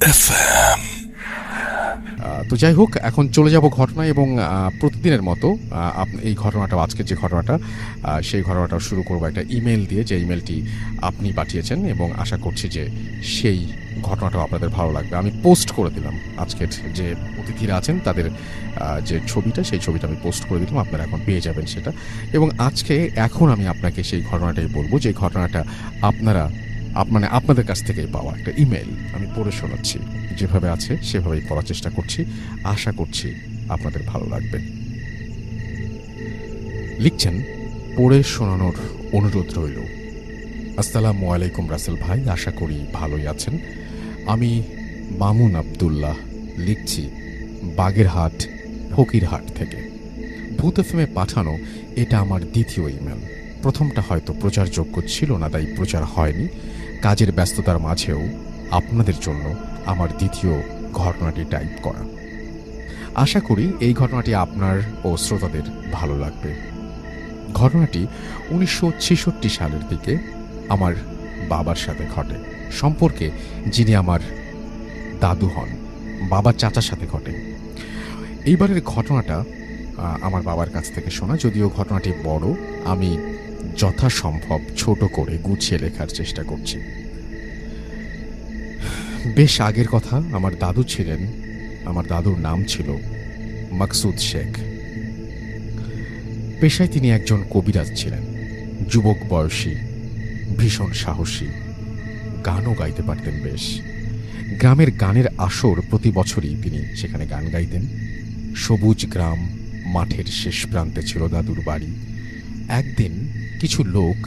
FM। তো যাই হোক, এখন চলে যাব ঘটনা এবং প্রতিদিনের মতো এই ঘটনাটা, আজকের যে ঘটনাটা, সেই ঘটনাটা শুরু করবো একটা ইমেল দিয়ে, যে ইমেলটি আপনি পাঠিয়েছেন, এবং আশা করছি যে সেই ঘটনাটাও আপনাদের ভালো লাগবে। আমি পোস্ট করে দিলাম আজকের যে অতিথিরা আছেন তাদের যে ছবিটা, সেই ছবিটা আমি পোস্ট করে দিলাম, আপনারা এখন পেয়ে যাবেন সেটা। এবং এখন আমি আপনাকে সেই ঘটনাটাই বলবো, যে ঘটনাটা আপনাদের কাছ থেকেই পাওয়া একটা ইমেল আমি পড়ে শোনাচ্ছি। যেভাবে আছে সেভাবেই পড়ার চেষ্টা করছি, আশা করছি আপনাদের ভালো লাগবে। লিখছেন, পড়ে শোনানোর অনুরোধ রইল। আসসালামু আলাইকুম রাসেল ভাই, আশা করি ভালোই আছেন। আমি মামুন আবদুল্লাহ লিখছি বাগেরহাট ফকিরহাট থেকে। ভূত এফএমে পাঠানো এটা আমার দ্বিতীয় ইমেল। প্রথমটা হয়তো প্রচারযোগ্য ছিল না, তাই প্রচার হয়নি। কাজের ব্যস্ততার মাঝেও আপনাদের জন্য আমার দ্বিতীয় ঘটনাটি টাইপ করা। আশা করি এই ঘটনাটি আপনার ও শ্রোতাদের ভালো লাগবে। ঘটনাটি 1966 সালের দিকে আমার বাবার সাথে ঘটে। সম্পর্কে যিনি আমার দাদু হন, বাবার চাচার সাথে ঘটে। এইবারের ঘটনাটা আমার বাবার কাছ থেকে শোনা, যদিও ঘটনাটি বড়, আমি যথাসম্ভব ছোট করে গুছিয়ে লেখার চেষ্টা করছি। বেশ আগের কথা, আমার দাদুর নাম ছিল মাকসুদ শেখ। পেশায় তিনি একজন কবিরাজ ছিলেন। যুবক বয়সী, ভীষণ সাহসী, গানও গাইতে পারতেন বেশ। গ্রামের গানের আসর প্রতি বছরই তিনি সেখানে গান গাইতেন। সবুজ গ্রাম, মাঠের শেষ প্রান্তে ছিল দাদুর বাড়ি। একদিন কিছু লোক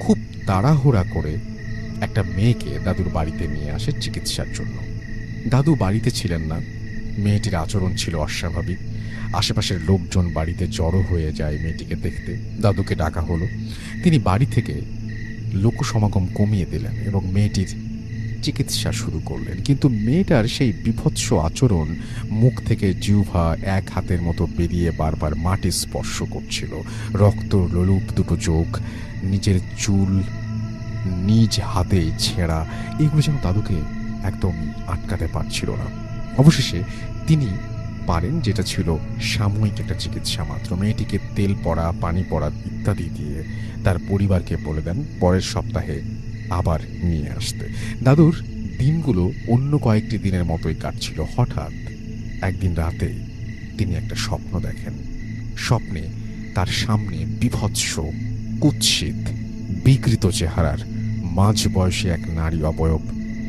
খুব তাড়াহুড়া করে একটা মেয়েকে দাদুর বাড়িতে নিয়ে আসে চিকিৎসার জন্য। দাদু বাড়িতে ছিলেন না। মেয়েটির আচরণ ছিল অস্বাভাবিক। আশেপাশের লোকজন বাড়িতে জড়ো হয়ে যায় মেয়েটিকে দেখতে। দাদুকে ডাকা হলো। তিনি বাড়ি থেকে লোকসমাগম কমিয়ে দিলেন এবং মেয়েটির চিকিৎসা শুরু করলেন। কিন্তু মেয়েটার সেই বিভৎস আচরণ, মুখ থেকে জিহ্বা এক হাতের মতো বেরিয়ে বারবার মাটি স্পর্শ করছিল। রক্ত লোলুপ দুটো চোখ, নিজের চুল নিজ হাতেই ছেঁড়া, এগুলো যেন দাদুকে একদম আটকাতে পারছিল না। অবশেষে তিনি পারেন, যেটা ছিল সাময়িক একটা চিকিৎসা মাত্র। মেয়েটিকে তেল পড়া, পানি পড়া ইত্যাদি দিয়ে তার পরিবারকে বলে দেন পরের সপ্তাহে আবার নিয়ে আসতে। দাদুর দিনগুলো অন্য কয়েকটি দিনের মতোই কাটছিল। হঠাৎ একদিন রাতে তিনি একটা স্বপ্ন দেখেন। স্বপ্নে তার সামনে বিভৎস, কুৎসিত, বিকৃত চেহারার মাঝ বয়সী এক নারী অবয়ব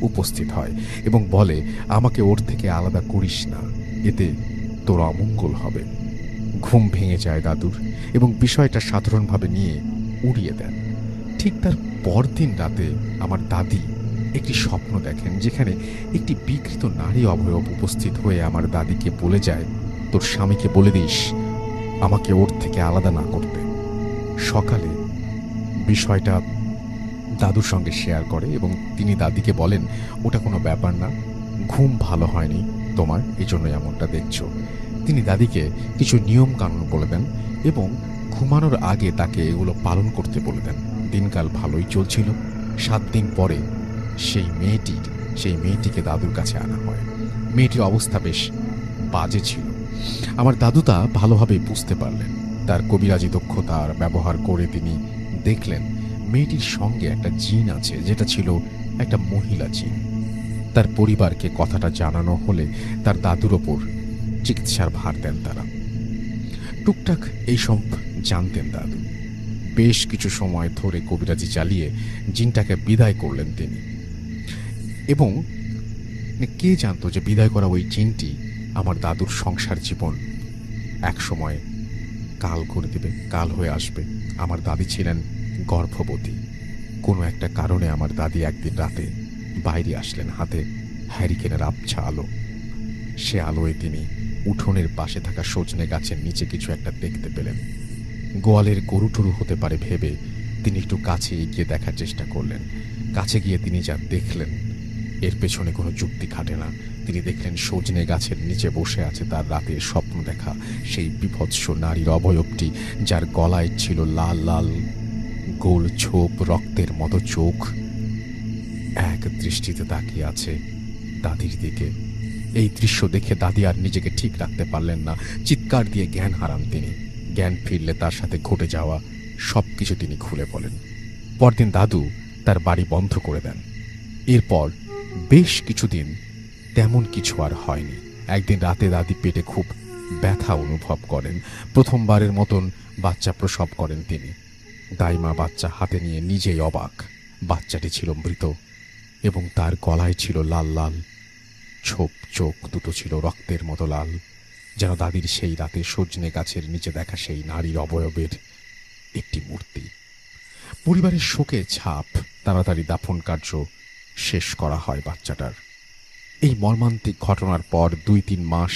উপস্থিত হয় এবং বলে, আমাকে ওর থেকে আলাদা করিস না, এতে তোর অমঙ্গল হবে। ঘুম ভেঙে যায় দাদুর এবং বিষয়টা সাধারণভাবে নিয়ে উড়িয়ে দেন। ঠিক তার পরদিন রাতে আমার দাদি একটি স্বপ্ন দেখেন, যেখানে একটি বিকৃত নারী অবয়ব উপস্থিত হয়ে আমার দাদিকে বলে যায়, তোর স্বামীকে বলে দিস আমাকে ওর থেকে আলাদা না করতে। সকালে বিষয়টা দাদুর সঙ্গে শেয়ার করে এবং তিনি দাদিকে বলেন, ওটা কোনো ব্যাপার না, ঘুম ভালো হয়নি তোমার, এই জন্য এমনটা দেখছো। তিনি দাদিকে কিছু নিয়ম কানুন বলে দেন এবং ঘুমানোর আগে তাকে এগুলো পালন করতে বলে দেন। দিনকাল ভালোই চলছিল। 7 দিন পরে সেই মেয়েটিকে দাদুর কাছে আনা হয়। মেয়েটির অবস্থা বেশ বাজে ছিল। আমার দাদু তা ভালোভাবে বুঝতে পারলেন। তার কবিরাজি দক্ষতার ব্যবহার করে তিনি দেখলেন মেয়েটির সঙ্গে একটা জিন আছে, যেটা ছিল একটা মহিলা জিন। তার পরিবারকে কথাটা জানানো হলে তার দাদুর ওপর চিকিৎসার ভার দেন তারা। টুকটাক এইসব জানতেন দাদু। বেশ কিছু সময় ধরে কবিরাজি চালিয়ে জিনটাকে বিদায় করলেন তিনি। এবং কে জানতো যে বিদায় করা ওই জিনটি আমার দাদুর সংসার জীবন এক সময় কাল করে দেবে, কাল হয়ে আসবে। আমার দাদি ছিলেন গর্ভবতী। কোনো একটা কারণে আমার দাদি একদিন রাতে বাইরে আসলেন, হাতে হ্যারিকেনের আবছা আলো। সে আলোয় তিনি উঠোনের পাশে থাকা সজনে গাছের নিচে কিছু একটা দেখতে পেলেন। গোয়ালের গরু টরু হতে পারে ভেবে তিনি একটু কাছে এগিয়ে দেখার চেষ্টা করলেন। কাছে গিয়ে তিনি যা দেখলেন, এর পেছনে কোনো যুক্তি খাটে না। তিনি দেখলেন সজনে গাছের নিচে বসে আছে তার রাতের স্বপ্ন দেখা সেই বিভৎস নারীর অবয়বটি, যার গলায় ছিল লাল লাল গোল ছোপ, রক্তের মতো চোখ। এক দৃষ্টিতে তাকিয়ে আছে দাদির দিকে। এই দৃশ্য দেখে দাদি আর নিজেকে ঠিক রাখতে পারলেন না, চিৎকার দিয়ে জ্ঞান হারান তিনি। জ্ঞান ফিরলে তার সাথে ঘটে যাওয়া সবকিছু তিনি খুলে বলেন। পরদিন দাদু তার বাড়ি বন্ধ করে দেন। এরপর বেশ কিছুদিন তেমন কিছু আর হয়নি। একদিন রাতে দাদি পেটে খুব ব্যথা অনুভব করেন। প্রথমবারের মতন বাচ্চা প্রসব করেন তিনি। দাইমা বাচ্চা হাতে নিয়ে নিজেই অবাক। বাচ্চাটি ছিল মৃত এবং তার গলায় ছিল লাল লাল ছোপ, চোখ দুটো ছিল রক্তের মতো লাল, যেন দাদির সেই রাতে সজনে গাছের নিচে দেখা সেই নারীর অবয়বের একটি মূর্তি। পরিবারের শোকে ছাপ। তাড়াতাড়ি দাফন কার্য শেষ করা হয় বাচ্চাটার। এই মর্মান্তিক ঘটনার পর 2-3 মাস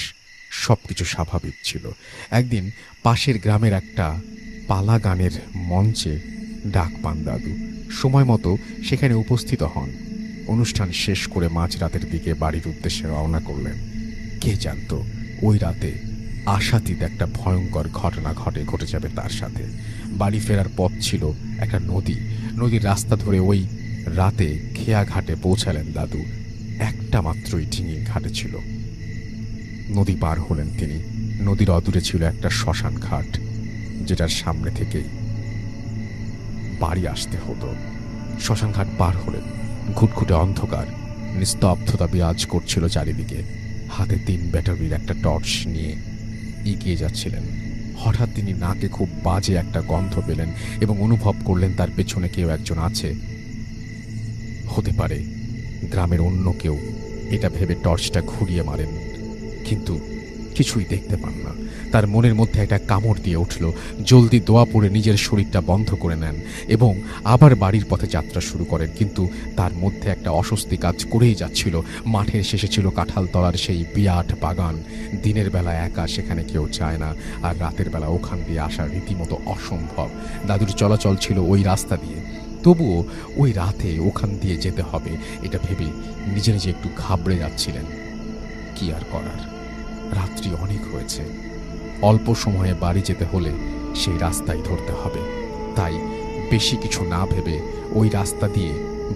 সবকিছু স্বাভাবিক ছিল। একদিন পাশের গ্রামের একটা পালা গানের মঞ্চে ডাক পান দাদু। সময় মতো সেখানে উপস্থিত হন। অনুষ্ঠান শেষ করে মাঝরাতের দিকে বাড়ির উদ্দেশ্যে রওনা করলেন। কে জানত ওই রাতে আশাতীত একটা ভয়ঙ্কর ঘটনা ঘটে যাবে তার সাথে। বাড়ি ফেরার পথ ছিল একটা নদীর রাস্তা ধরে ওই রাতে খেয়া ঘাটে পৌঁছালেন দাদু। একটা মাত্রই ডিঙি ঘাটে ছিল। নদী পার হলেন তিনি। নদীর অদূরে ছিল একটা শ্মশান ঘাট, যেটার সামনে থেকেই বাড়ি আসতে হতো। শ্মশান ঘাট পার হলেন। ঘুটঘুটে অন্ধকার, নিস্তব্ধতা বিরাজ করছিল চারিদিকে। হাতে 3 ব্যাটারির একটা টর্চ নিয়ে এগিয়ে যাচ্ছিলেন। হঠাৎ তিনি নাকে খুব বাজে একটা গন্ধ পেলেন এবং অনুভব করলেন তার পেছনে কেউ একজন আছে। হতে পারে গ্রামের অন্য কেউ। এটা ভেবে টর্চটা ঘুরিয়ে মারেন, কিন্তু কিছুই দেখতে পান না। তার মনের মধ্যে একটা কামড় দিয়ে উঠল। জলদি দোয়া পড়ে নিজের শরীরটা বন্ধ করে নেন এবং আবার বাড়ির পথে যাত্রা শুরু করেন। কিন্তু তার মধ্যে একটা অস্বস্তি কাজ করেই যাচ্ছিল। মাঠের শেষে ছিল কাঁঠালতলার সেই বিরাট বাগান। দিনের বেলা একা সেখানে কেউ যায় না, আর রাতের বেলা ওখান দিয়ে আসা রীতিমতো অসম্ভব। দাদুর চলাচল ছিল ওই রাস্তা দিয়ে, তবুও ওই রাতে ওখান দিয়ে যেতে হবে এটা ভেবে নিজে নিজে একটু ঘাবড়ে যাচ্ছিলেন। কি আর করার, রাত্রি অনেক হয়েছে। অল্প সময়ে বাড়ি যেতে হলে সেই রাস্তাই ধরতে হবে। তাই বেশি কিছু না ভেবে ওই রাস্তা দিয়ে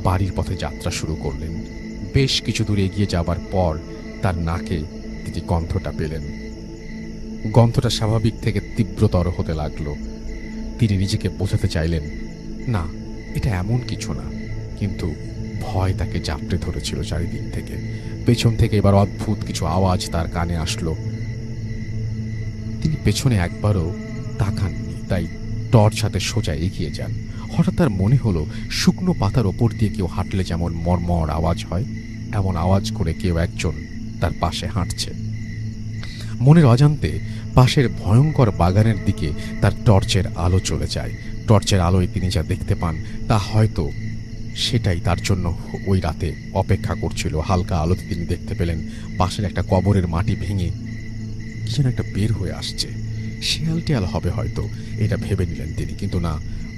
বাড়ির পথে যাত্রা শুরু করলেন। বেশ কিছু দূর এগিয়ে যাবার পর তার নাকে তিনি গন্ধটা পেলেন। গন্ধটা স্বাভাবিক থেকে তীব্রতর হতে লাগলো। তিনি নিজেকে বোঝাতে চাইলেন, না, এটা এমন কিছু না, কিন্তু ভয় তাকে জাপটে ধরেছিল চারিদিক থেকে। পেছন থেকে এবার অদ্ভুত কিছু আওয়াজ তার কানে আসলো। তিনি পেছনে একবারও তাকাননি, তাই টর্চ হাতে সোজা এগিয়ে যান। হঠাৎ তার মনে হলো শুকনো পাতার ওপর দিয়ে কেউ হাঁটলে যেমন মরমর আওয়াজ হয়, এমন আওয়াজ করে কেউ একজন তার পাশে হাঁটছে। মনের অজান্তে পাশের ভয়ঙ্কর বাগানের দিকে তার টর্চের আলো চলে যায়। টর্চের আলোয় তিনি যা দেখতে পান তা হয়তো সেটাই তার জন্য ওই রাতে অপেক্ষা করছিল। হালকা আলোতে তিনি দেখতে পেলেন পাশের একটা কবরের মাটি ভেঙে কি যেন একটা বের হয়ে আসছে। শেয়াল টেয়াল হবে হয়তো, এটা ভেবে নিলেন তিনি, কিন্তু না,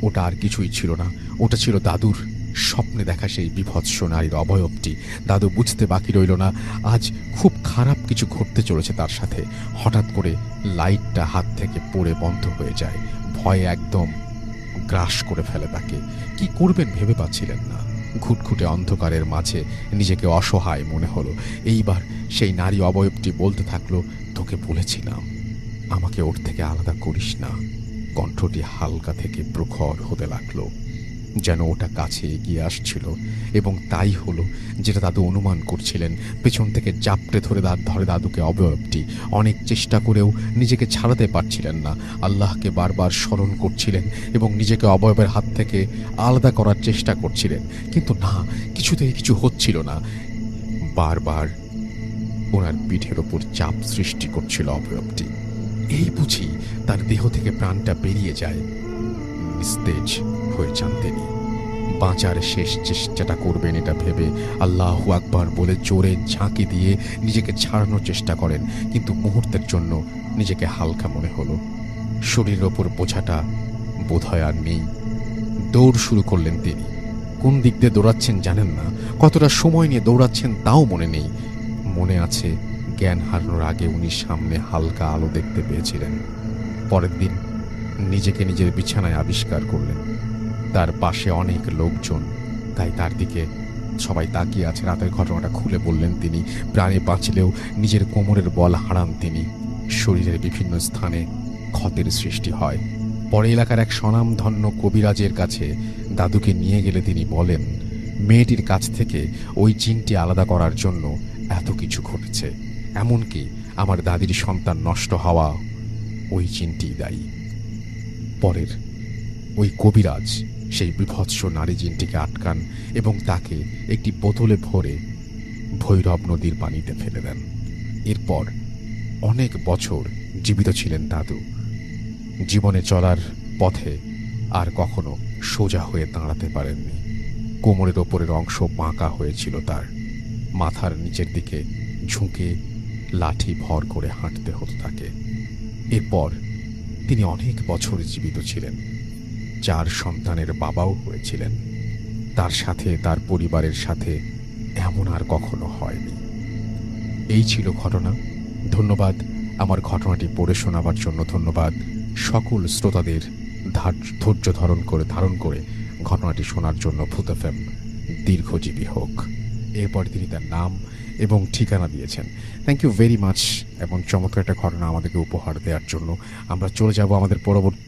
ওটা আর কিছুই ছিল না। ওটা ছিল দাদুর স্বপ্নে দেখা সেই বিভৎস নারীর অবয়বটি। দাদু বুঝতে বাকি রইল না আজ খুব খারাপ কিছু ঘটতে চলেছে তার সাথে। হঠাৎ করে লাইটটা হাত থেকে পড়ে বন্ধ হয়ে যায়। ভয়ে একদম গ্রাস করে ফেলে তাকে। কি করবেন ভেবে পাচ্ছিলেন না। ঘুটঘুটে অন্ধকারের মাঝে নিজেকে অসহায় মনে হলো। এইবার সেই নারী অবয়বটি বলতে থাকলো, তোকে বলেছিলাম আমাকে ওর থেকে আলাদা করিস না। কণ্ঠটি হালকা থেকে প্রখর হতে লাগলো, যেন ওটা কাছে এগিয়ে আসছিল। এবং তাই হলো যেটা দাদু অনুমান করছিলেন। পেছন থেকে জাপটে ধরে দাদুকে অবয়বটি। অনেক চেষ্টা করেও নিজেকে ছাড়াতে পারছিলেন না। আল্লাহকে বারবার স্মরণ করছিলেন এবং নিজেকে অবয়বের হাত থেকে আলাদা করার চেষ্টা করছিলেন, কিন্তু না, কিছুতেই কিছু হচ্ছিল না। বারবার ওনার পিঠের ওপর চাপ সৃষ্টি করছিল অবয়বটি। এই বুঝি তার দেহ থেকে প্রাণটা বেরিয়ে যায়। নিস্তেজ হয়ে যান তিনি। বাঁচার শেষ চেষ্টাটা করবেন এটা ভেবে আল্লাহু আকবার বলে জোরে ঝাঁকি দিয়ে নিজেকে ছাড়ানোর চেষ্টা করেন, কিন্তু মুহূর্তের জন্য নিজেকে হালকা মনে হলো। শরীরের ওপর বোঝাটা বোধহয় আর নেই। দৌড় শুরু করলেন তিনি। কোন দিক দিয়ে দৌড়াচ্ছেন জানেন না, কতটা সময় নিয়ে দৌড়াচ্ছেন তাও মনে নেই। মনে আছে জ্ঞান হারানোর আগে উনি সামনে হালকা আলো দেখতে পেয়েছিলেন। পরের দিন নিজেকে নিজের বিছানায় আবিষ্কার করলেন। তার পাশে অনেক লোকজন, তাই তার দিকে সবাই তাকিয়ে আছে। রাতের ঘটনাটা খুলে বললেন তিনি। প্রাণে বাঁচলেও নিজের কোমরের বল হারান তিনি। শরীরের বিভিন্ন স্থানে ক্ষতের সৃষ্টি হয়। পরে এলাকার এক স্বনামধন্য কবিরাজের কাছে দাদুকে নিয়ে গেলে তিনি বলেন, মেয়েটির কাছ থেকে ওই জিনটি আলাদা করার জন্য এত কিছু ঘটেছে, এমনকি আমার দাদির সন্তান নষ্ট হওয়া ওই জিনটিই দায়ী। পরের ওই কবিরাজ সেই বিভৎস নারী জিনটিকে আটকান এবং তাকে একটি বোতলে ভরে ভৈরব নদীর পানিতে ফেলে দেন। এরপর অনেক বছর জীবিত ছিলেন দাদু। জীবনে চলার পথে আর কখনো সোজা হয়ে দাঁড়াতে পারেননি। কোমরের ওপরের অংশ বাঁকা হয়েছিল তার। মাথার নিচের দিকে ঝুঁকে লাঠি ভর করে হাঁটতে হতো তাকে। এরপর তিনি অনেক বছর জীবিত ছিলেন। 4 সন্তানের বাবাও হয়েছিলেন। তার সাথে, তার পরিবারের সাথে এমন আর কখনো হয়নি। এই ছিল ঘটনা। ধন্যবাদ আমার ঘটনাটি পড়ে শোনাবার জন্য। ধন্যবাদ সকল শ্রোতাদের ধৈর্য ধারণ করে ঘটনাটি শোনার জন্য। ভূত এফএম দীর্ঘজীবী হোক। এরপর তিনি তার নাম এবং ঠিকানা দিয়েছেন। থ্যাংক ইউ ভেরি মাচ এবং চমৎকার একটা ঘটনা আমাদেরকে উপহার দেওয়ার জন্য। আমরা চলে যাব আমাদের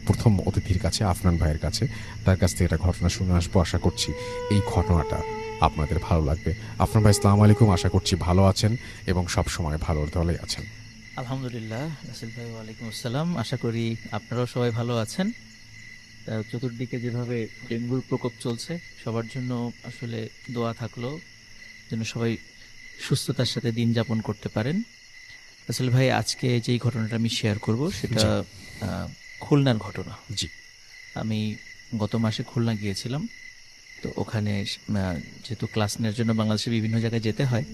প্রথম অতিথির কাছে, আফনান ভাইয়ের কাছে। তার কাছ থেকে একটা ঘটনা শুনে আসবো। আশা করছি এই ঘটনাটা আপনাদের ভালো লাগবে। আফনান ভাই, আসসালামু আলাইকুম। আশা করছি ভালো আছেন এবং সবসময় ভালোর দলে আছেন। আলহামদুলিল্লাহ। নাসির ভাই, ওয়ালাইকুম আসসালাম। আশা করি আপনারাও সবাই ভালো আছেন। চতুর্দিকে যেভাবে ডেঙ্গুর প্রকোপ চলছে, সবার জন্য আসলে দোয়া থাকলো যেন সবাই সুস্থতার সাথে দিন যাপন করতে পারেন। আসলে ভাই, আজকে যেই ঘটনাটা আমি শেয়ার করব সেটা খুলনার ঘটনা। জি, আমি গত মাসে খুলনা গিয়েছিলাম। তো ওখানে যেহেতু ক্লাস নেওয়ার জন্য বাংলাদেশে বিভিন্ন জায়গায় যেতে হয়,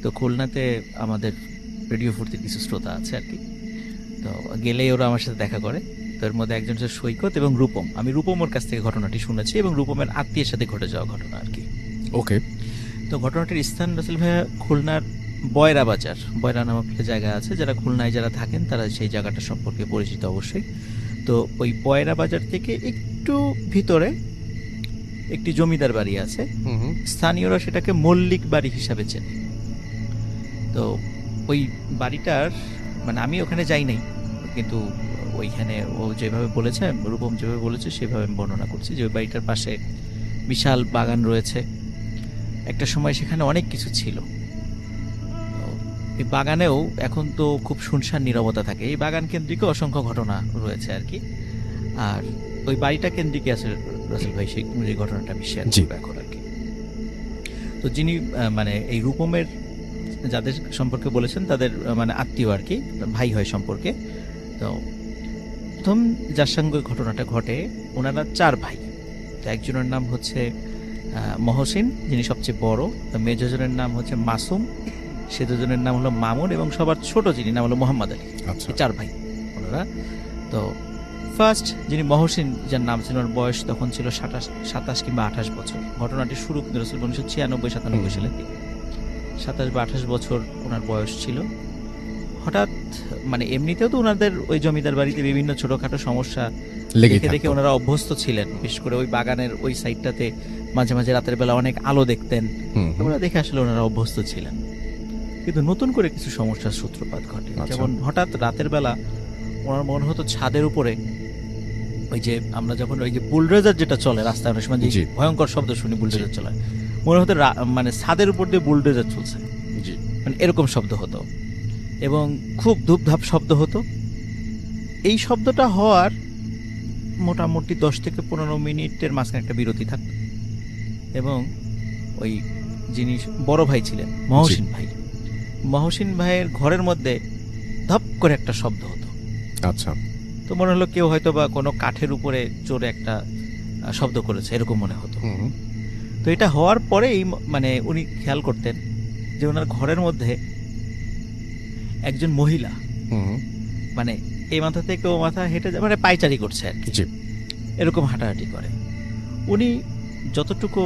তো খুলনাতে আমাদের রেডিও ফুর্তির কিছু শ্রোতা আছে আর কি। তো গেলেই ওরা আমার সাথে দেখা করে। তো এর মধ্যে একজন হচ্ছে সৈকত এবং রূপম। আমি রূপমের কাছ থেকে ঘটনাটি শুনেছি এবং রূপমের আত্মীয়ের সাথে ঘটে যাওয়া ঘটনা আর কি। ওকে। তো ঘটনাটির স্থান রাসেল ভাইয়া খুলনার বয়রা বাজার। বয়রা নামক একটা জায়গা আছে, যারা খুলনায় যারা থাকেন তারা সেই জায়গাটা সম্পর্কে পরিচিত অবশ্যই। তো ওই বয়রা বাজার থেকে একটু ভিতরে একটি জমিদার বাড়ি আছে। স্থানীয়রা সেটাকে মল্লিক বাড়ি হিসাবে চেনে। তো ওই বাড়িটার মানে আমি ওখানে যাই নাই, কিন্তু ওইখানে ও যেভাবে বলেছে, রূপম যেভাবে বলেছে সেভাবে আমি বর্ণনা করছি যে ওই বাড়িটার পাশে বিশাল বাগান রয়েছে। একটা সময় সেখানে অনেক কিছু ছিল। এই বাগানেও এখন তো খুব শুনশান নীরবতা থাকে। এই বাগান কেন্দ্রিক অসংখ্য ঘটনা রয়েছে আর কি। আর ওই বাড়িটা কেন্দ্রিক আছে রাসেল ভাই সেই যে ঘটনাটা আমি শেয়ার করবো এখন আর কি। তো যিনি মানে এই রূপমের যাদের সম্পর্কে বলেছেন তাদের মানে আত্মীয় আর কি, ভাই হয় সম্পর্কে। তো প্রথম যার সঙ্গে ঘটনাটা ঘটে, ওনারা 4 ভাই। তো একজনের নাম হচ্ছে মহসিন, যিনি সবচেয়ে বড়। মেজজনের নাম হচ্ছে মাসুম, সে দুজনের নাম হলো মামুন, এবং সবার ছোট যিনি নাম হলো মোহাম্মদ আলী। এই 4 ভাই ওনারা। তো ফার্স্ট যিনি মহসিন, যার নাম ছিল, ওর বয়স তখন ছিল 27 কিংবা 28 বছর। ঘটনাটি শুরু 1996-97 সালের দিকে। 27 বা 28 বছর ওনার বয়স ছিল। হঠাৎ মানে এমনিতেও তো ওনাদের ওই জমিদার বাড়িতে বিভিন্ন ছোটখাটো সমস্যা দেখে দেখে ওনারা অভ্যস্ত ছিলেন। বিশেষ করে ওই বাগানের ওই সাইডটাতে মাঝে মাঝে রাতের বেলা অনেক আলো দেখতেন। ওরা দেখে আসলে ওনারা অভ্যস্ত ছিলেন। কিন্তু নতুন করে কিছু সমস্যার সূত্রপাত ঘটে। যেমন হঠাৎ রাতের বেলা ওনার মনে হতো ছাদের উপরে ওই যে আমরা যখন ওই যে বুলডোজার যেটা চলে রাস্তায়, অনেক সময় যে ভয়ঙ্কর শব্দ শুনি বুলডোজার চলে, মনে হতো মানে ছাদের উপর দিয়ে বুলডোজার চলছে, মানে এরকম শব্দ হতো এবং খুব ধূপধাপ শব্দ হতো। এই শব্দটা হওয়ার মোটামুটি 10 থেকে 15 মিনিটের মাঝখানে একটা বিরতি থাকতো এবং ওই যিনি বড় ভাই ছিলেন মহসিন ভাইয়ের ঘরের মধ্যে ধপ করে একটা শব্দ হতো। আচ্ছা। তো মনে হলো কেউ হয়তো বা কোনো কাঠের উপরে চড়ে একটা শব্দ করেছে, এরকম মনে হতো। তো এটা হওয়ার পরেই মানে উনি খেয়াল করতেন যে ওনার ঘরের মধ্যে একজন মহিলা মানে এই মাথা থেকে ও মাথা হেঁটে মানে পায়চারি করছে আর কি, এরকম হাঁটাহাঁটি করে। উনি যতটুকু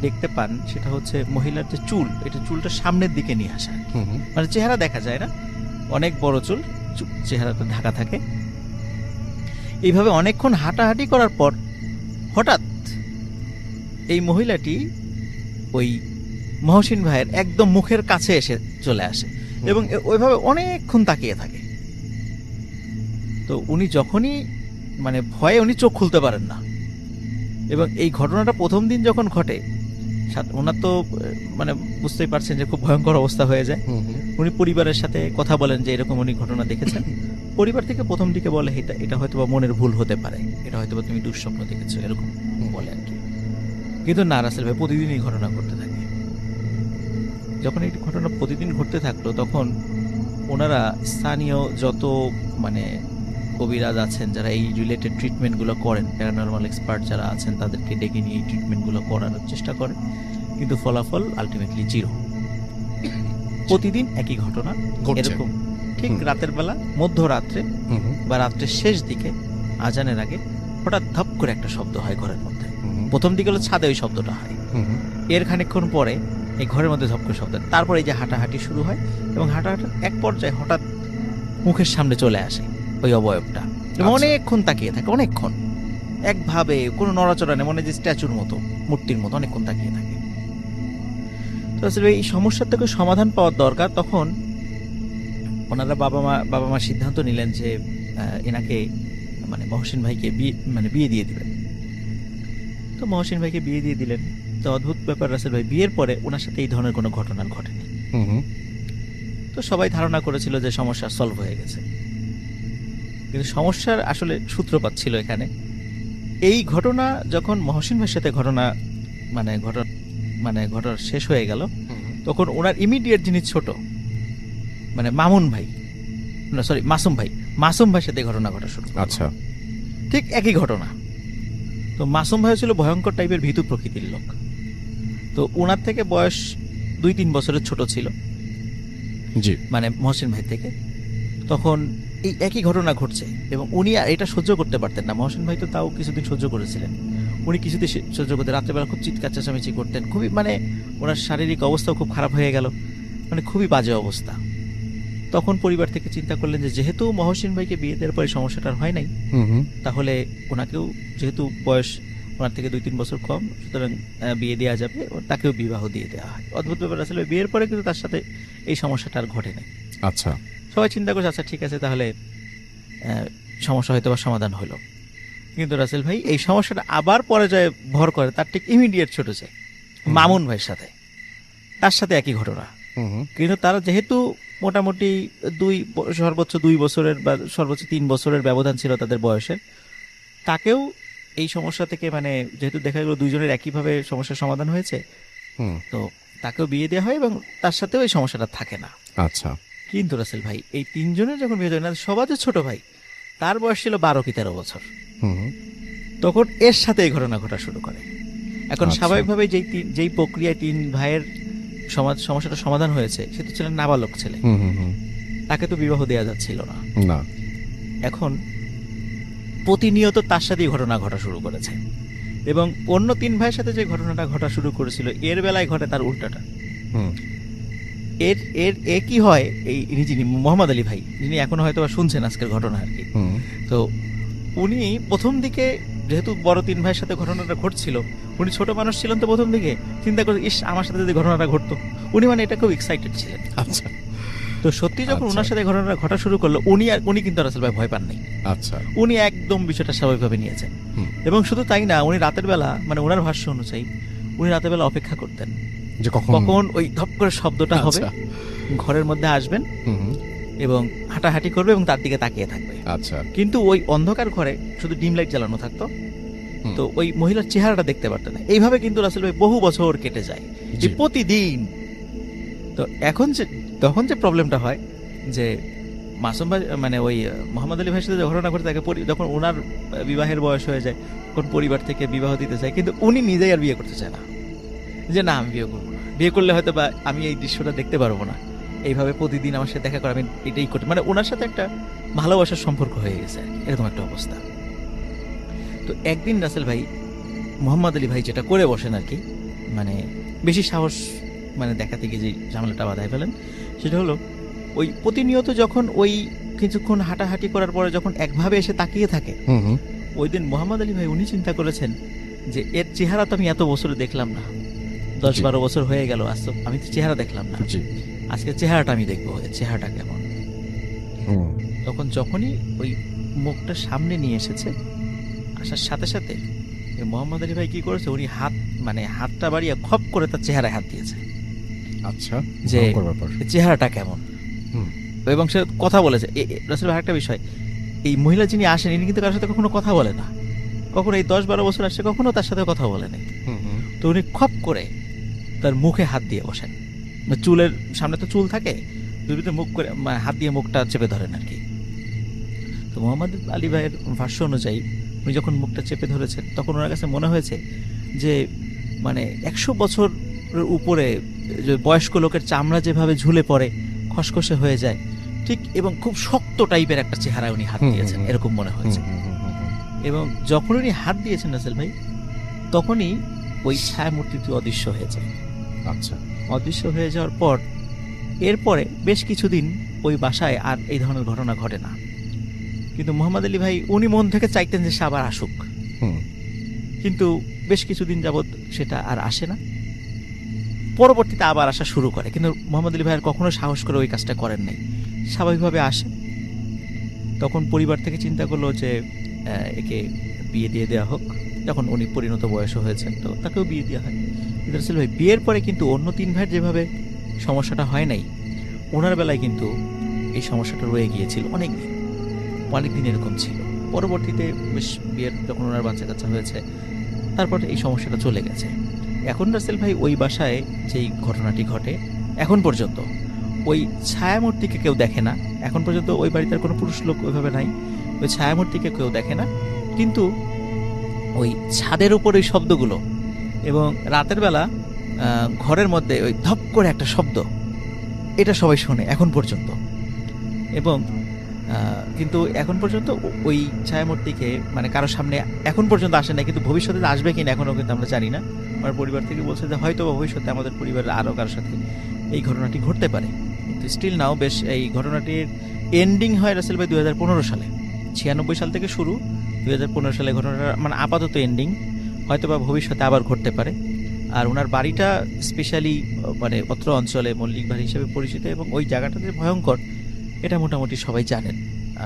দেখতে পান সেটা হচ্ছে মহিলার যে চুল, এটা চুলটা সামনের দিকে নিয়ে আসা, মানে চেহারা দেখা যায় না, অনেক বড় চুল, চেহারাটা ঢাকা থাকে। এইভাবে অনেকক্ষণ হাঁটাহাঁটি করার পর হঠাৎ এই মহিলাটি ওই মহসিন ভাইয়ের একদম মুখের কাছে এসে চলে আসে এবং ওইভাবে অনেকক্ষণ তাকিয়ে থাকে। তো উনি যখনই মানে ভয়ে উনি চোখ খুলতে পারেন না, এবং এই ঘটনাটা প্রথম দিন যখন ঘটে ওনার তো মানে বুঝতেই পারছেন যে খুব ভয়ঙ্কর অবস্থা হয়ে যায়। উনি পরিবারের সাথে কথা বলেন যে এরকম উনি ঘটনা দেখেছেন। পরিবার থেকে প্রথম দিকে বলে এটা হয়তো বা মনের ভুল হতে পারে, এটা হয়তো বা তুমি দুঃস্বপ্ন দেখেছো, এরকম বলে আর কি। কিন্তু না, রাসেল ভাই প্রতিদিন এই ঘটনা ঘটতে থাকে। যখন এই ঘটনা প্রতিদিন ঘটতে থাকলো তখন ওনারা স্থানীয় যত মানে কবিরাজ আছেন যারা এই রিলেটেড ট্রিটমেন্টগুলো করেন, প্যারানর্মাল এক্সপার্ট যারা আছেন তাদেরকে ডেকে নিয়ে এই ট্রিটমেন্টগুলো করানোর চেষ্টা করে, কিন্তু ফলাফল আলটিমেটলি জিরো। প্রতিদিন একই ঘটনা এরকম, ঠিক রাতের বেলা মধ্যরাত্রে বা রাত্রের শেষ দিকে আজানের আগে হঠাৎ ধপ করে একটা শব্দ হয় ঘরের মধ্যে। প্রথম দিকে হলো ছাদে ওই শব্দটা হয়, এর খানিকক্ষণ পরে এই ঘরের মধ্যে ধপ করে শব্দ, তারপর এই যে হাঁটাহাঁটি শুরু হয় এবং হাঁটাহাঁটার এক পর্যায়ে হঠাৎ মুখের সামনে চলে আসে ওই অবয়বটা এবং অনেকক্ষণ তাকিয়ে থাকে, অনেকক্ষণ একভাবে কোনো নড়াচড়া নেই, মনে যে স্ট্যাচুর মতো, মূর্তির মতো অনেকক্ষণ তাকিয়ে থাকে। তো আসলে এই সমস্যার থেকে সমাধান পাওয়ার দরকার। তখন ওনারা বাবা মা সিদ্ধান্ত নিলেন যে এনাকে মানে মহসিন ভাইকে বিয়ে দিয়ে দিবেন। তো মহসিন ভাইকে বিয়ে দিয়ে দিলেন। তো অদ্ভুত ব্যাপার রাসেল ভাই, বিয়ের পরে ওনার সাথে এই ধরনের কোনো ঘটনা ঘটেনি। তো সবাই ধারণা করেছিল যে সমস্যা সলভ হয়ে গেছে, কিন্তু সমস্যার আসলে সূত্রপাত ছিল এখানে। এই ঘটনা যখন মহসিন ভাইয়ের সাথে ঘটনা শেষ হয়ে গেল, তখন ওনার ইমিডিয়েট যিনি ছোট মানে মাসুম ভাইয়ের সাথে ঘটনা ঘটা শুরু। আচ্ছা, ঠিক একই ঘটনা। তো মাসুম ভাই ছিল ভয়ঙ্কর টাইপের ভীতু প্রকৃতির লোক। তো ওনার থেকে বয়স 2-3 বছরের ছোট ছিল, জি, মানে মহসিন ভাই থেকে। তখন এই একই ঘটনা ঘটছে এবং উনি আর এটা সহ্য করতে পারতেন না। মহসিন ভাই তো তাও কিছুদিন সহ্য করেছিলেন, উনি কিছুদিন সহ্য করতে, রাত্রেবেলা খুব চিৎকার চেঁচামেচি করতেন, খুবই মানে ওনার শারীরিক অবস্থাও খুব খারাপ হয়ে গেল, মানে খুবই বাজে অবস্থা। তখন পরিবার থেকে চিন্তা করলেন যে যেহেতু মহসিন ভাইকে বিয়ে দেওয়ার পরে সমস্যাটা হয় নাই, তাহলে ওনাকেও যেহেতু বয়স ওনার থেকে 2-3 বছর কম, সুতরাং বিয়ে দেওয়া যাবে, তাকেও বিবাহ দিয়ে দেওয়া হয়। অদ্ভুত ব্যাপার আসলে বিয়ের পরে কিন্তু তার সাথে এই সমস্যাটা আর ঘটে নাই। আচ্ছা, সবাই চিন্তা করছে আচ্ছা ঠিক আছে, তাহলে সমস্যা হয়তো বা সমাধান হলো। কিন্তু রাসেল ভাই এই সমস্যাটা আবার পর্যায়ে ভর করে তার ঠিক ইমিডিয়েট ছোট চাই মামুন ভাইয়ের সাথে, তার সাথে একই ঘটনা। কিন্তু তারা যেহেতু মোটামুটি সর্বোচ্চ 2 বছরের বা সর্বোচ্চ 3 বছরের ব্যবধান ছিল তাদের বয়সের, তাকেও এই সমস্যা থেকে মানে যেহেতু দেখা গেল দুইজনের একইভাবে সমস্যার সমাধান হয়েছে, তো তাকেও বিয়ে দেওয়া হয় এবং তার সাথেও এই সমস্যাটা থাকে না। আচ্ছা, কিন্তু রাসেল ভাই এই 3 জনের যখন বিয়ে হয় না, সবার ছোট ভাই তার বয়স ছিল 12 কি 13 বছর, তখন এর সাথে এই ঘটনা ঘটা শুরু করে। এখন স্বাভাবিকভাবে যেই প্রক্রিয়ায় 3 ভাইয়ের সমস্যাটা সমাধান হয়েছে, সে তো ছিলেন নাবালক ছেলে, তাকে তো বিবাহ দেওয়া যাচ্ছিল না। এখন প্রতিনিয়ত তার সাথেই ঘটনা ঘটা শুরু করেছে এবং অন্য 3 ভাইয়ের সাথে যে ঘটনাটা ঘটা শুরু করেছিল এর বেলায় ঘটে তার উল্টাটা। এর কি হয়, এই যিনি মোহাম্মদ আলী ভাই, যিনি এখনো হয়তো শুনছেন আজকের ঘটনা আর কি, তো উনি প্রথম দিকে যেহেতু বড় 3 ভাইয়ের সাথে ঘটনাটা ঘটছিল, উনি ছোট মানুষ ছিলেন, তো প্রথম দিকে চিন্তা করে ইস আমার সাথে যদি ঘটনাটা ঘটতো, উনি মানে এটা খুব এক্সাইটেড ছিলেন। আচ্ছা, তো সত্যি যখন ওনার সাথে ঘটনাটা ঘটা শুরু করলো, উনি কিন্তু রাসেল ভাই ভয় পান নাই। আচ্ছা, উনি একদম বিষয়টা স্বাভাবিকভাবে নিয়েছেন এবং শুধু তাই না, উনি রাতের বেলা মানে ওনার ভাষ্য অনুযায়ী উনি রাতের বেলা অপেক্ষা করতেন যে কখন ওই ধপ করে শব্দটা হবে, ঘরের মধ্যে আসবেন এবং হাঁটাহাঁটি করবে এবং তার দিকে তাকিয়ে থাকবে। আচ্ছা, কিন্তু ওই অন্ধকার ঘরে শুধু ডিম লাইট জ্বালানো থাকতো, তো ওই মহিলার চেহারাটা দেখতে পারতেন না। এইভাবে কিন্তু রাসেল ভাই বহু বছর কেটে যায় প্রতিদিন। তো তখন যে প্রবলেমটা হয় যে মাসুম ভাই মানে ওই মোহাম্মদ আলী ভাইয়ের সাথে যে ঘটনা ঘটে থাকে, যখন ওনার বিবাহের বয়স হয়ে যায়, তখন পরিবার থেকে বিবাহ দিতে চায়, কিন্তু উনি নিজেই আর বিয়ে করতে চায় না, যে না আমি বিয়ে করবো না, বিয়ে করলে হয়তো বা আমি এই দৃশ্যটা দেখতে পারবো না, এইভাবে প্রতিদিন আমার সাথে দেখা করে আমি এটাই করতে, মানে ওনার সাথে একটা ভালোবাসার সম্পর্ক হয়ে গেছে এরকম একটা অবস্থা। তো একদিন রাসেল ভাই মোহাম্মদ আলী ভাই যেটা করে বসেন আর কি, মানে বেশি সাহস মানে দেখাতে গিয়ে যে ঝামেলাটা বাধায় ফেলেন, সেটা হলো ওই প্রতিনিয়ত যখন ওই কিছুক্ষণ হাঁটাহাঁটি করার পরে যখন একভাবে এসে তাকিয়ে থাকে, ওই দিন মোহাম্মদ আলী ভাই উনি চিন্তা করেছেন যে এর চেহারা তো আমি এত বছরে দেখলাম না, জি। 10-12 বছর হয়ে গেল, আজ তো আমি তো চেহারা দেখলাম না, জি। আজকে চেহারাটা আমি দেখবো, এর চেহারাটা কেমন। হুম। তখন যখনই ওই মুখটা সামনে নিয়ে এসেছে, আসার সাথে সাথে এই মোহাম্মদ আলী ভাই কি করেছে, উনি হাতটা বাড়িয়ে খপ করে তার চেহারায় হাত দিয়েছে, আচ্ছা, যে ভয়ঙ্কর ব্যাপার। চেহারাটা কেমন। হুম। এবং সে কথা বলেছে। রাসেল ভাই একটা বিষয়, এই মহিলা যিনি আসেন ইনি কিন্তু কারোর সাথে কখনো কথা বলে না, কখনো এই 10-12 বছর আসছে কখনো তার সাথে কথা বলেনি। হুম, হুম। তো উনি খপ করে তার মুখে হাত দিয়ে বসেন, চুলের সামনে তো চুল থাকে, দুর্বিতে মুখ করে হাত দিয়ে মুখটা চেপে ধরেন আর কি। তো মোহাম্মদ আলী ভাইয়ের ভাষ্য অনুযায়ী উনি যখন মুখটা চেপে ধরেছেন তখন ওনার কাছে মনে হয়েছে যে 100 বছরের উপরে যে বয়স্ক লোকের চামড়া যেভাবে ঝুলে পড়ে, খসখসে হয়ে যায় ঠিক, এবং খুব শক্ত টাইপের একটা চেহারায় উনি হাত দিয়েছেন, এরকম মনে হয়েছে। এবং যখন উনি হাত দিয়েছেন রাসেল ভাই, তখনই ওই ছায়ামূর্তিটি অদৃশ্য হয়ে যায়। আচ্ছা। অদৃশ্য হয়ে যাওয়ার পর এরপরে বেশ কিছুদিন ওই বাসায় আর এই ধরনের ঘটনা ঘটে না। কিন্তু মোহাম্মদ আলী ভাই উনি মন থেকে চাইতেন যে সে আবার আসুক, কিন্তু বেশ কিছুদিন যাবৎ সেটা আর আসে না। পরবর্তীতে আবার আসা শুরু করে, কিন্তু মোহাম্মদ আলী ভাইয়ের কখনো সাহস করে ওই কাজটা করেন নাই, স্বাভাবিকভাবে আসে। তখন পরিবার থেকে চিন্তা করলো যে একে বিয়ে দিয়ে দেওয়া হোক, যখন উনি পরিণত বয়স হয়েছেন তো তাকেও বিয়ে দেওয়া হয়। কিন্তু রাসেল ভাই বিয়ের পরে কিন্তু অন্য 3 ভাইয়ের যেভাবে সমস্যাটা হয় নাই, ওনার বেলায় কিন্তু এই সমস্যাটা রয়ে গিয়েছিল অনেক দিন এরকম ছিল। পরবর্তীতে বেশ বিয়ের যখন ওনার বাচ্চা কাচ্চা হয়েছে, তারপরে এই সমস্যাটা চলে গেছে। এখন রাসেল ভাই ওই বাসায় যেই ঘটনাটি ঘটে, এখন পর্যন্ত ওই ছায়ামূর্তিকে কেউ দেখে না, এখন পর্যন্ত ওই বাড়িতে আর কোনো পুরুষ লোক ওইভাবে নাই, ওই ছায়ামূর্তিকে কেউ দেখে না। কিন্তু ওই ছাদের উপর ওই শব্দগুলো, এবং রাতের বেলা ঘরের মধ্যে ওই ধপ করে একটা শব্দ, এটা সবাই শোনে এখন পর্যন্ত। এবং কিন্তু এখন পর্যন্ত ওই ছায়ামূর্তিকে কারো সামনে এখন পর্যন্ত আসে না, কিন্তু ভবিষ্যতে আসবে কিনা এখনো কিন্তু আমরা জানি না। আমার পরিবার থেকে বলছে যে হয়তো ভবিষ্যতে আমাদের পরিবারের আরও কারোর সাথে এই ঘটনাটি ঘটতে পারে। কিন্তু স্টিল নাও বেশ এই ঘটনাটির এন্ডিং হয় রাসেল ভাই 2015 সালে। 96 সাল থেকে শুরু, 2015 সালে ঘটনাটা আপাতত এন্ডিং, হয়তো বা ভবিষ্যতে আবার ঘটতে পারে। আর ওনার বাড়িটা স্পেশালি অত্র অঞ্চলে মল্লিক বাড়ি হিসেবে পরিচিত, এবং ওই জায়গাটা যে ভয়ঙ্কর এটা মোটামুটি সবাই জানেন।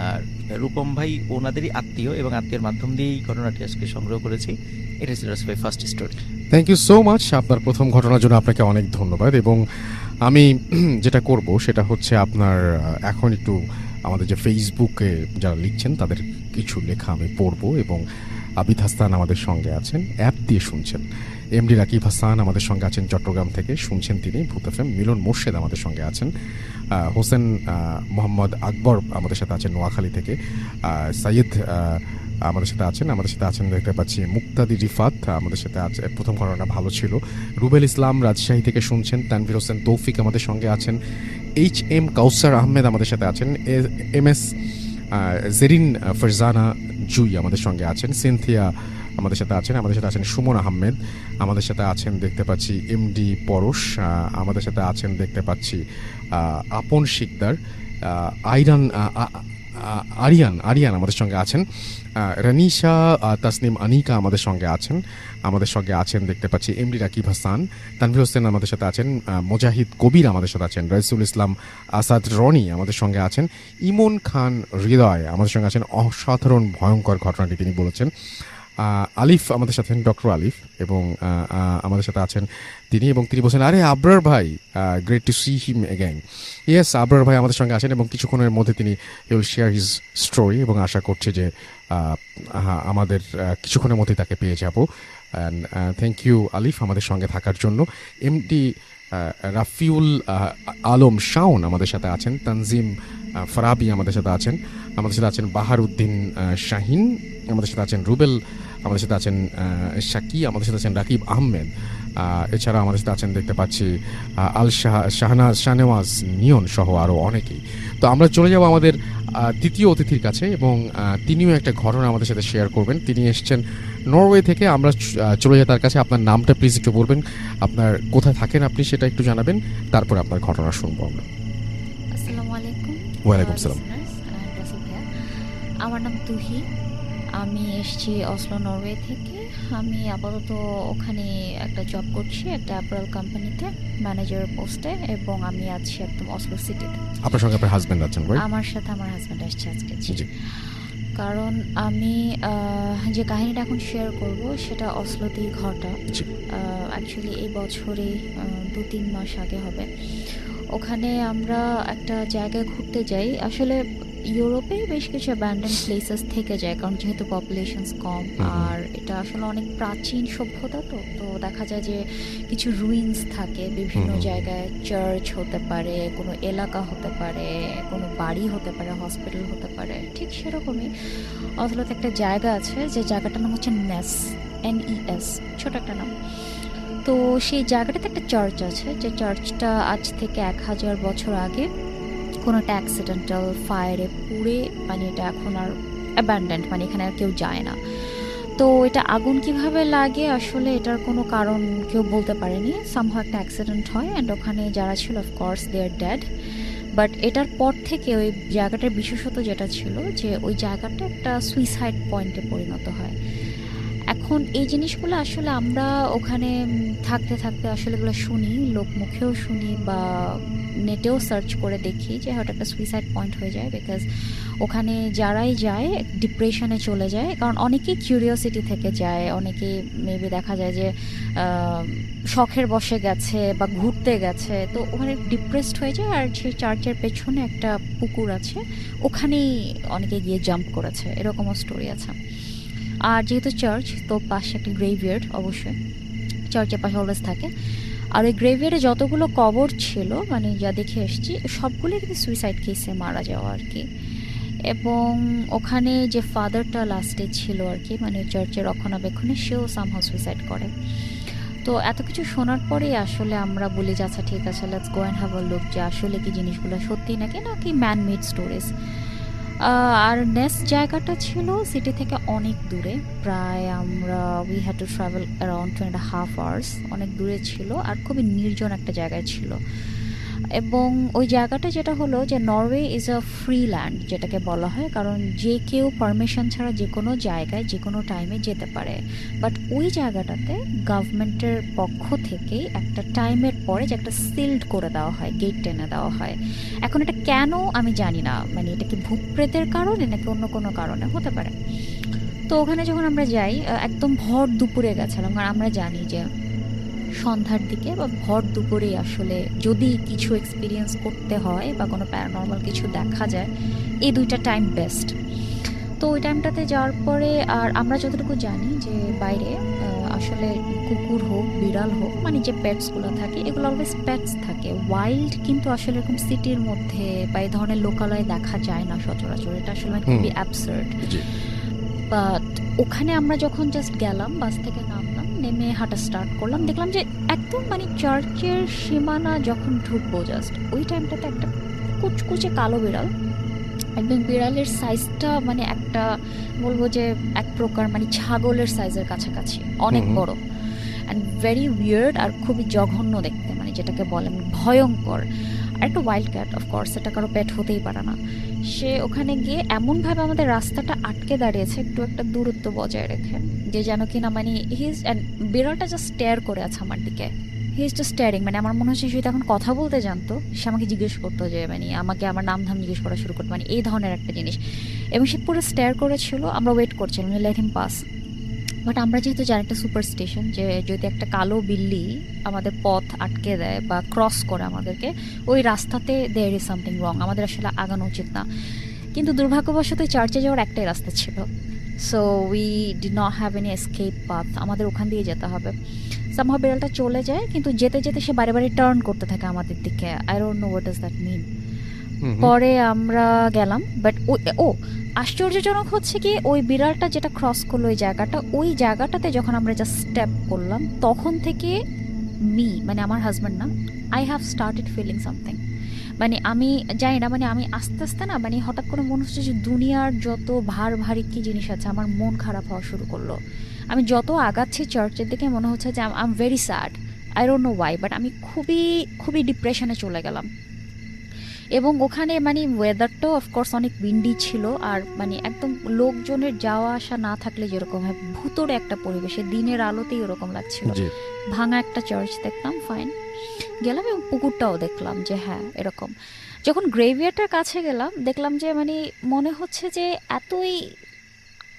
আর রূপম ভাই ওনাদেরই আত্মীয়, এবং আত্মীয়ের মাধ্যম দিয়েই ঘটনাটি আজকে সংগ্রহ করেছি। এটা ছিল রাসেল ভাই first story. Thank you so much. আপনার প্রথম ঘটনার জন্য আপনাকে অনেক ধন্যবাদ। এবং আমি যেটা করব সেটা হচ্ছে আপনার এখন একটু আমাদের যে ফেসবুকে যারা লিখছেন তাদের কিছু লেখা আমি পড়বো, এবং আবিদ হাসান আমাদের সঙ্গে আছেন, অ্যাপ দিয়ে শুনছেন। এমডি রাকিব হাসান আমাদের সঙ্গে আছেন চট্টগ্রাম থেকে, শুনছেন তিনি ভূত এফএম। মিলন মোর্শেদ আমাদের সঙ্গে আছেন, হোসেন মোহাম্মদ আকবর আমাদের সাথে আছেন নোয়াখালী থেকে, সাইয়েদ আমাদের সাথে আছেন দেখতে পাচ্ছি মুক্তাদি রিফাত আমাদের সাথে আছে। প্রথম ঘটনা ভালো ছিল। রুবেল ইসলাম রাজশাহী থেকে শুনছেন। তানভীর হোসেন তৌফিক আমাদের সঙ্গে আছেন। HM কাউসার আহমেদ আমাদের সাথে আছেন। MS জেরিন ফারজানা জুই আমাদের সঙ্গে আছেন। সিনথিয়া আমাদের সাথে আছেন সুমন আহমেদ আমাদের সাথে আছেন দেখতে পাচ্ছি। MD পরশ আমাদের সাথে আছেন দেখতে পাচ্ছি। আপন শিকদার, আরিয়ান আমাদের সঙ্গে আছেন। রানিশা তাসনিম আনিকা আমাদের সঙ্গে আছেন দেখতে পাচ্ছি। এমডি রাকিব হাসান, তানভীর হোসেন আমাদের সাথে আছেন। মুজাহিদ কবির আমাদের সাথে আছেন। রাইসুল ইসলাম আসাদ রনি আমাদের সঙ্গে আছেন। ইমন খান হৃদয় আমাদের সঙ্গে আছেন। অসাধারণ ভয়ঙ্কর ঘটনাটি তিনি বলেছেন। আলিফ আমাদের সাথে, ডক্টর আলিফ, এবং আমাদের সাথে আছেন তিনি, এবং তিনি বলছেন আরে আবরার ভাই, great two see him again. Yes, Abrar ভাই আমাদের সঙ্গে আছেন, এবং কিছুক্ষণের মধ্যে তিনি উইল শেয়ার হিজ স্টোরি, এবং আশা করছে যে আমাদের কিছুক্ষণের মধ্যেই তাকে পেয়ে যাব। অ্যান্ড থ্যাংক ইউ আলিফ আমাদের সঙ্গে থাকার জন্য। এমডি রাফিউল আলম শাওন আমাদের সাথে আছেন। তানজিম ফারাবি আমাদের সাথে আছেন। বাহার উদ্দিন শাহিন আমাদের সাথে আছেন। রুবেল আমাদের সাথে আছেন। শাকি আমাদের সাথে আছেন। রাকিব আহমেদ এছাড়া আমাদের সাথে আছেন দেখতে পাচ্ছি। আল শাহনেওয়াজ নিয়ন সহ আরও অনেকেই। তো আমরা চলে যাব আমাদের দ্বিতীয় অতিথির কাছে, এবং তিনিও একটা ঘটনা আমাদের সাথে শেয়ার করবেন। তিনি এসছেন নরওয়ে থেকে। আমরা চলে যাই তার কাছে। আপনার নামটা প্লিজ একটু বলবেন, আপনার কোথায় থাকেন আপনি সেটা একটু জানাবেন, তারপরে আপনার ঘটনা শুনবো আমরা। আসসালামু আলাইকুম। ওয়ালাইকুম সালাম। আমার নাম তুহি, আমি এসেছি অসলো নরওয়ে থেকে। আমি আপাতত ওখানে একটা জব করছি, একটা অ্যাপারেল কোম্পানিতে ম্যানেজার পোস্টে, এবং আমি আছি একদম অসলো সিটিতে। আপনার সঙ্গে আপনার হাজবেন্ড আছেন, রাইট? আমার সাথে আমার হাজব্যান্ড আসছে আজকে। জি। কারণ আমি যে কাহিনীটা এখন শেয়ার করব সেটা অসলোতেই ঘটা। জি। অ্যাকচুয়ালি এই বছরে 2-3 মাস আগে হবে। ওখানে আমরা একটা জায়গায় ঘুরতে যাই। আসলে ইউরোপে বেশ কিছু অ্যাবান্ডেন্ড প্লেসেস থেকে যায়, কারণ যেহেতু পপুলেশনস কম, আর এটা আসলে অনেক প্রাচীন সভ্যতা, তো দেখা যায় যে কিছু রুইন্স থাকে বিভিন্ন জায়গায়। চার্চ হতে পারে, কোনো এলাকা হতে পারে, কোনো বাড়ি হতে পারে, হসপিটাল হতে পারে। ঠিক সেরকমই অসলোতে একটা জায়গা আছে, যে জায়গাটার নাম হচ্ছে নেস, NES, ছোট একটা নাম। তো সেই জায়গাটাতে একটা চার্চ আছে, যে চার্চটা আজ থেকে 1000 বছর আগে কোনো একটা অ্যাক্সিডেন্টাল ফায়ারে পুড়ে, মানে এটা এখন আর অ্যাবান্ডেন্ট, মানে এখানে আর কেউ যায় না। তো এটা আগুন কিভাবে লাগে আসলে এটার কোনো কারণ কেউ বলতে পারেনি। সামহাও একটা অ্যাক্সিডেন্ট হয়, অ্যান্ড ওখানে যারা ছিল of course they are dead. But এটার পর থেকে ওই জায়গাটার বিশেষত যেটা ছিল, যে ওই জায়গাটা একটা সুইসাইড পয়েন্টে পরিণত হয়। এখন এই জিনিসগুলো আসলে আমরা ওখানে থাকতে থাকতে আসলে এগুলো শুনি, লোক মুখেও শুনি, বা নেটেও সার্চ করে দেখি যে হয়তো একটা সুইসাইড পয়েন্ট হয়ে যায়, বিকজ ওখানে যারাই যায় ডিপ্রেশনে চলে যায়। কারণ অনেকেই কিউরিওসিটি থেকে যায়, অনেকে মেবি দেখা যায় যে শখের বসে গেছে বা ঘুরতে গেছে, তো ওখানে ডিপ্রেসড হয়ে যায়। আর সেই চার্চের পেছনে একটা পুকুর আছে, ওখানেই অনেকে গিয়ে জাম্প করেছে, এরকমও স্টোরি আছে। আর যেহেতু চার্চ, তো পাশে একটা গ্রেভইয়ার্ড অবশ্যই চার্চের পাশে অলওয়েজ থাকে। আর ওই গ্রেভইয়ার্ডে যতগুলো কবর ছিল, মানে যা দেখে এসেছি, সবগুলোই কিন্তু সুইসাইড কেসে মারা যাওয়া আর কি। এবং ওখানে যে ফাদারটা লাস্টে ছিল আর কি, মানে চার্চের রক্ষণাবেক্ষণে, সেও সামহাউ সুইসাইড করে। তো এত কিছু শোনার পরেই আসলে আমরা বলি যে আচ্ছা ঠিক আছে, let's go and have a look, যে আসলে কি জিনিসগুলো সত্যি নাকি ম্যান মেড স্টোরিজ। আর নেক্সট জায়গাটা ছিল সিটি থেকে অনেক দূরে, প্রায় আমরা we had to travel around 2.5 hours, অনেক দূরে ছিল, আর খুবই নির্জন একটা জায়গায় ছিল। এবং ওই জায়গাটা যেটা হলো যে Norway is a free land যেটাকে বলা হয়, কারণ যে কেউ পারমিশন ছাড়া যে কোনো জায়গায় যে কোনো টাইমে যেতে পারে। বাট ওই জায়গাটাতে গভর্নমেন্টের পক্ষ থেকে একটা টাইমের পরে যে একটা সিল্ড করে দেওয়া হয়, গেট টেনে দেওয়া হয়। এখন এটা কেন আমি জানি না, মানে এটা কি ভূত প্রেতের কারণে নাকি অন্য কোনো কারণে হতে পারে। তো ওখানে যখন আমরা যাই, একদম ভর দুপুরে গেছিলাম, কারণ আমরা জানি যে সন্ধ্যার দিকে বা ভর দুপুরে আসলে যদি কিছু এক্সপিরিয়েন্স করতে হয় বা কোনো প্যারানর্মাল কিছু দেখা যায়, এই দুইটা টাইম বেস্ট। তো ওই টাইমটাতে যাওয়ার পরে, আর আমরা যতটুকু জানি যে বাইরে আসলে কুকুর হোক, বিড়াল হোক, মানে যে পেটসগুলো থাকে, এগুলো অলওয়েজ পেটস থাকে, ওয়াইল্ড কিন্তু আসলে এরকম সিটির মধ্যে বা এই ধরনের লোকালয়ে দেখা যায় না সচরাচর। এটা আসলে খুবই অ্যাবসার্ড। বাট ওখানে আমরা যখন জাস্ট গেলাম, বাস থেকে নামলাম, নেমে হাঁটা স্টার্ট করলাম, দেখলাম যে একদম মানে চার্চের সীমানা যখন ঢুকবো জাস্ট ওই টাইমটাতে একটা কুচকুচে কালো বিড়াল, একদম বিড়ালের সাইজটা মানে একটা বলবো যে এক প্রকার মানে ছাগলের সাইজের কাছাকাছি, অনেক বড় অ্যান্ড ভেরি উইয়ার্ড, আর খুবই জঘন্য দেখতে, মানে যেটাকে বলেন ভয়ঙ্কর। আর একটা ওয়াইল্ড ক্যাট, অফকোর্স এটা কারো পেট হতেই পারে না। সে ওখানে গিয়ে এমনভাবে আমাদের রাস্তাটা আটকে দাঁড়িয়েছে, একটু একটা দূরত্ব বজায় রেখে, যে যেন কিনা মানে বিড়ালটা জাস্ট স্টেয়ার করে আছে আমার দিকে। হি ইজ জাস্ট স্টেয়ারিং, মানে আমার মনে হচ্ছে সে যদি এখন কথা বলতে জানতো, সে আমাকে জিজ্ঞেস করতো, যে মানে আমাকে আমার নাম ধাম জিজ্ঞেস করা শুরু করতো, মানে এই ধরনের একটা জিনিস। এবং সে পুরো স্টেয়ার করেছিল, আমরা ওয়েট করছিলাম লেট হিম পাস। বাট আমরা যেহেতু জানি একটা সুপার স্টেশন, যে যদি একটা কালো বিল্লি আমাদের পথ আটকে দেয় বা ক্রস করে আমাদেরকে, ওই রাস্তাতে দেয়ার ইজ সামথিং রং, আমাদের আসলে আগানো উচিত না। কিন্তু দুর্ভাগ্যবশত চার্চে যাওয়ার একটাই রাস্তা ছিল, so we did not have any escape path, আমাদের ওখান দিয়ে যেতে হবে। সামহাও বিড়ালটা চলে যায়, কিন্তু যেতে যেতে সে বারে বারে টার্ন করতে থাকে আমাদের দিকে। I don't know what does that mean. পরে আমরা গেলাম, বাট আশ্চর্যজনক হচ্ছে কি, ওই বিড়ালটা যেটা ক্রস করলো ওই জায়গাটাতে যখন আমরা জাস্ট স্টেপ করলাম, তখন থেকে মানে আমার হাজব্যান্ড না, I have started feeling something. মানে আমি জানি না, মানে আমি আস্তে আস্তে না, মানে হঠাৎ করে মনে হচ্ছে যে দুনিয়ার যত ভারী কি জিনিস আছে, আমার মন খারাপ হওয়া শুরু করলো। আমি যত আগাচ্ছি চার্চের দিকে, মনে হচ্ছে যে I am very sad, I don't no Y, but আমি খুবই খুবই ডিপ্রেশনে চলে গেলাম। এবং ওখানে মানে ওয়েদারটাও অফকোর্স অনেক উইন্ডি ছিল, আর মানে একদম লোকজনের যাওয়া আসা না থাকলে যেরকম হয় ভুতুড়ে একটা পরিবেশে, দিনের আলোতেই ওরকম লাগছিল। জি। ভাঙা একটা চার্চ দেখলাম, ফাইন, গেলাম এবং পুকুরটাও দেখলাম যে হ্যাঁ এরকম। যখন গ্রেভিয়ারটার কাছে গেলাম দেখলাম যে মানে মনে হচ্ছে যে এতই,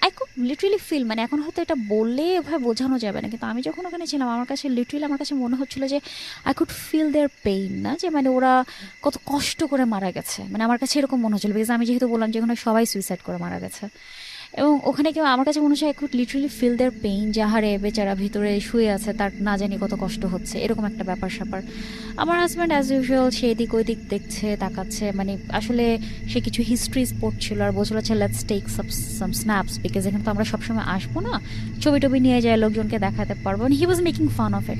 আই কুড লিটারেলি ফিল, মানে এখন হয়তো এটা বললে এভাবে বোঝানো যাবে না, কিন্তু আমি যখন ওখানে ছিলাম আমার কাছে লিটারেলি আমার কাছে মনে হচ্ছিল যে I could feel their pain, না যে মানে ওরা কত কষ্ট করে মারা গেছে, মানে আমার কাছে এরকম মনে হচ্ছিল, বিকজ আমি যেহেতু বললাম যে ওখানে সবাই সুইসাইড করে মারা গেছে। এবং ওখানে কেউ আমার কাছে মনে হচ্ছে I could literally feel their pain, যে হারে বেচারা ভিতরে শুয়ে আছে, তার না জানি কত কষ্ট হচ্ছে, এরকম একটা ব্যাপার স্যাপার। আমার হাজব্যান্ড অ্যাজ ইউজুয়াল সে এদিক ওই দিক দেখছে, তাকাচ্ছে, মানে আসলে সে কিছু হিস্ট্রিজ পড়ছিল আর বলছিল হচ্ছে let's take some snaps, because এখানে তো আমরা সবসময় আসবো না, ছবি টবি নিয়ে যায় লোকজনকে দেখাতে পারবো। He was making fun of it,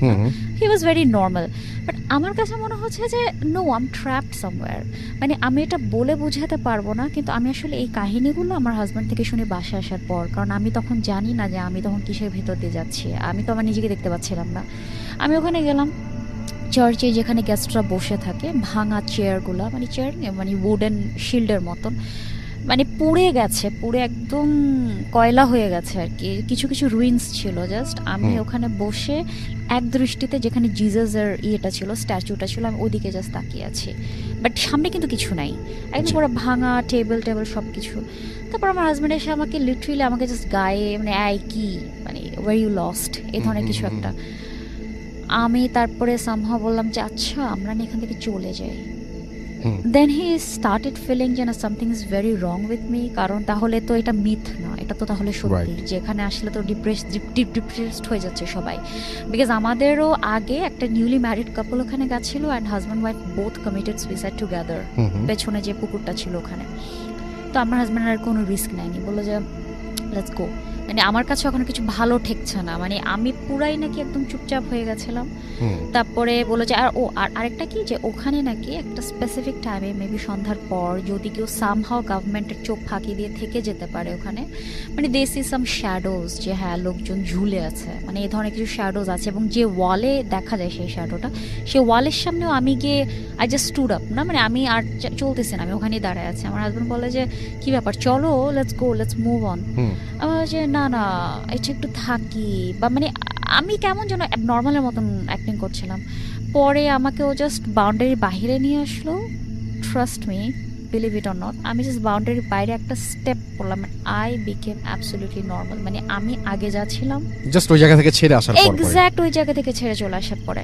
he was very normal. But আমার কাছে মনে হচ্ছে যে no, I am trapped somewhere, মানে আমি এটা বলে বোঝাতে পারবো না, কিন্তু আমি আসলে এই কাহিনীগুলো আমার হাজব্যান্ড থেকে শুনে বাসায় আসার পর, কারণ আমি তখন জানি না যে আমি তখন কিসের ভিতর দিয়ে যাচ্ছি, আমি তো আমার নিজেকে দেখতে পাচ্ছিলাম না। আমি ওখানে গেলাম চার্চে, যেখানে গেস্টরা বসে থাকে, ভাঙা চেয়ারগুলো, মানে চেয়ার মানে উডেন শিল্ডের মতন, মানে পুড়ে গেছে, পুড়ে একদম কয়লা হয়ে গেছে আর কি, কিছু কিছু রুইন্স ছিল। জাস্ট আমি ওখানে বসে এক দৃষ্টিতে যেখানে জিজাসের ইয়েটা ছিল, স্ট্যাচুটা ছিল, আমি ওদিকে জাস্ট তাকিয়ে আছি, বাট সামনে কিন্তু কিছু নাই, একদম পুরো ভাঙা টেবিল সব কিছু। তারপর আমার হাজব্যান্ড এসে আমাকে লিটারেলি আমাকে জাস্ট গায়ে মানে আই কি মানে ওয়ার ইউ লস্ট এই ধরনের কিছু একটা। আমি তারপরে সামহাও বললাম যে আচ্ছা আমরা না এখান থেকে চলে যাই। দেন হি স্টার্টেড ফিলিং যেন something is very wrong with me, কারণ তাহলে তো এটা মিথ না, এটা তো তাহলে সত্যি, যেখানে আসলে তো ডিপ্রেসড হয়ে যাচ্ছে সবাই। বিকজ আমাদেরও আগে একটা নিউলি ম্যারিড কাপল ওখানে গেছিল, and husband wife both committed suicide together, পেছনে যে পুকুরটা ছিল ওখানে। তো আমার হাজব্যান্ড আর কোনো রিস্ক নেয়নি, বললো যে লেটস গো। মানে আমার কাছে ওখানে কিছু ভালো ঠেকছে না, মানে আমি পুরাই নাকি একদম চুপচাপ হয়ে গেছিলাম। তারপরে বললো যে আর আরেকটা কি, যে ওখানে নাকি একটা স্পেসিফিক টাইমে মেবি সন্ধ্যার পর যদি কেউ সামহাও গভর্নমেন্টের চোখ ফাঁকি দিয়ে থেকে যেতে পারে ওখানে, মানে দে সি সাম শ্যাডোজ, যে হ্যাঁ লোকজন ঝুলে আছে, মানে এই ধরনের কিছু শ্যাডোজ আছে, এবং যে ওয়ালে দেখা যায় সেই শ্যাডোটা, সেই ওয়ালের সামনেও আমি গিয়ে আই জাস্ট স্টুড আপ, না মানে আমি আর চলতেছি না, আমি ওখানেই দাঁড়ায় আছি। আমার হাজব্যান্ড বলে যে কি ব্যাপার, চলো let's go, let's move on. আমার যে না না এটা একটু থাকি, বা মানে আমি কেমন যেন নর্মালের মতন অ্যাক্টিং করছিলাম। পরে আমাকে ও জাস্ট বাউন্ডারির বাইরে নিয়ে আসলো, trust me, believe it or not, আমি জাস্ট বাউন্ডারির বাইরে একটা স্টেপ করলাম, আই বিকেম অ্যাবসলিউটলি নর্মাল। মানে আমি আগে যা ছিলাম জাস্ট ওই জায়গা থেকে ছেড়ে আসার পর, এক্স্যাক্ট ওই জায়গা থেকে ছেড়ে চলে আসার পরে।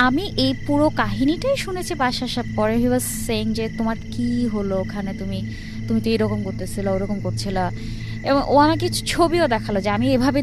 আমি এই পুরো কাহিনীটাই শুনেছি বাসা আসার পরে। হি ওয়াজ সেইং যে তোমার কি হলো ওখানে, তুমি তো এরকম করতেছিলা, ওরকম করছিলা, এবং ও আমাকে কিছু ছবিও দেখালো যে আমি এভাবে